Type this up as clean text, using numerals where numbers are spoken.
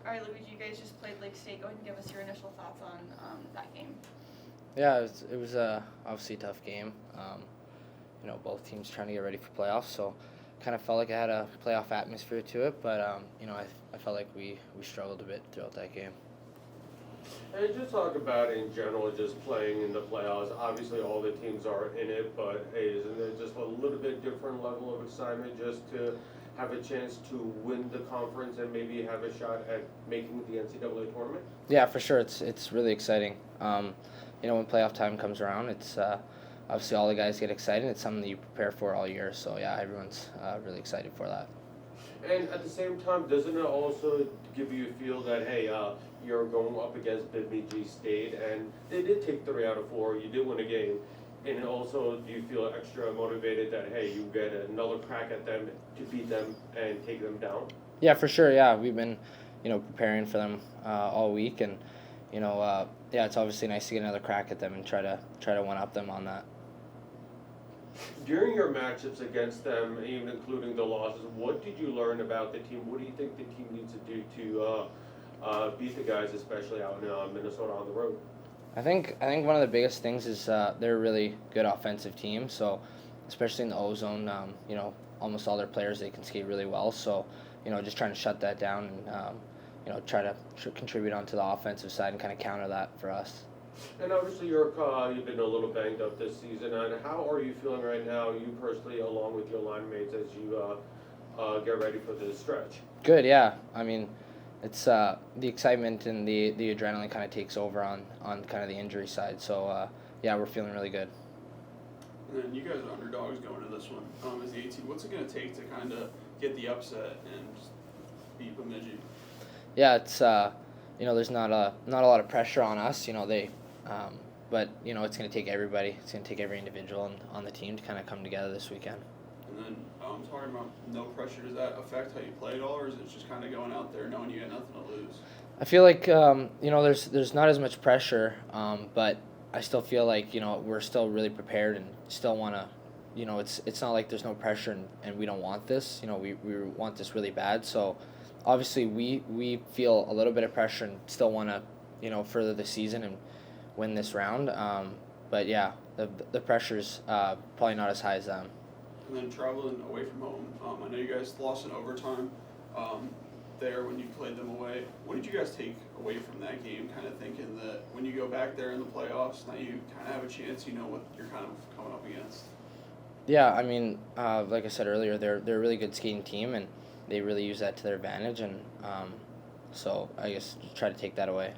All right, Luigi, you guys just played Lake State. Go ahead and give us your initial thoughts on that game. Yeah, it was obviously a tough game. Both teams trying to get ready for playoffs, so kind of felt like it had a playoff atmosphere to it. But I felt like we struggled a bit throughout that game. And just talk about in general, just playing in the playoffs. Obviously, all the teams are in it, but hey, isn't it just a little bit different level of excitement just to have a chance to win the conference and maybe have a shot at making the NCAA tournament? Yeah, for sure. It's really exciting. When playoff time comes around, it's obviously all the guys get excited. It's something that you prepare for all year. So yeah, everyone's really excited for that. And at the same time, doesn't it also give you a feel that, hey, you're going up against Benincasa State, and they did take 3 out of 4, you did win a game, and also do you feel extra motivated that, hey, you get another crack at them to beat them and take them down? Yeah, for sure. Yeah, we've been, preparing for them all week, and yeah, it's obviously nice to get another crack at them and try to one up them on that. During your matchups against them, even including the losses, what did you learn about the team? What do you think the team needs to do to beat the guys, especially out in Minnesota on the road? I think one of the biggest things is they're a really good offensive team. So especially in the O zone, almost all their players, they can skate really well. So just trying to shut that down and try to contribute onto the offensive side and kind of counter that for us. And obviously you've been a little banged up this season. And how are you feeling right now, you personally, along with your line mates, as you get ready for this stretch? Good, yeah. I mean, it's the excitement and the adrenaline kind of takes over on kind of the injury side. So yeah, we're feeling really good. And then you guys are underdogs going into this one as the 18. What's it going to take to kind of get the upset and just beat Bemidji? Yeah, it's there's not a lot of pressure on us. But it's going to take everybody. It's going to take every individual on the team to kind of come together this weekend. And then talking about no pressure, does that affect how you play at all, or is it just kind of going out there knowing you got nothing to lose? I feel like there's not as much pressure, but I still feel like we're still really prepared and still want to. It's not like there's no pressure and we don't want this. We want this really bad. So obviously we feel a little bit of pressure and still want to further the season and win this round. But yeah, the pressure's probably not as high as them. And then traveling away from home, I know you guys lost in overtime there when you played them away. What did you guys take away from that game, kind of thinking that when you go back there in the playoffs, now you kind of have a chance, what you're kind of coming up against? Yeah, I mean, like I said earlier, they're a really good skating team, and they really use that to their advantage, and so I guess try to take that away.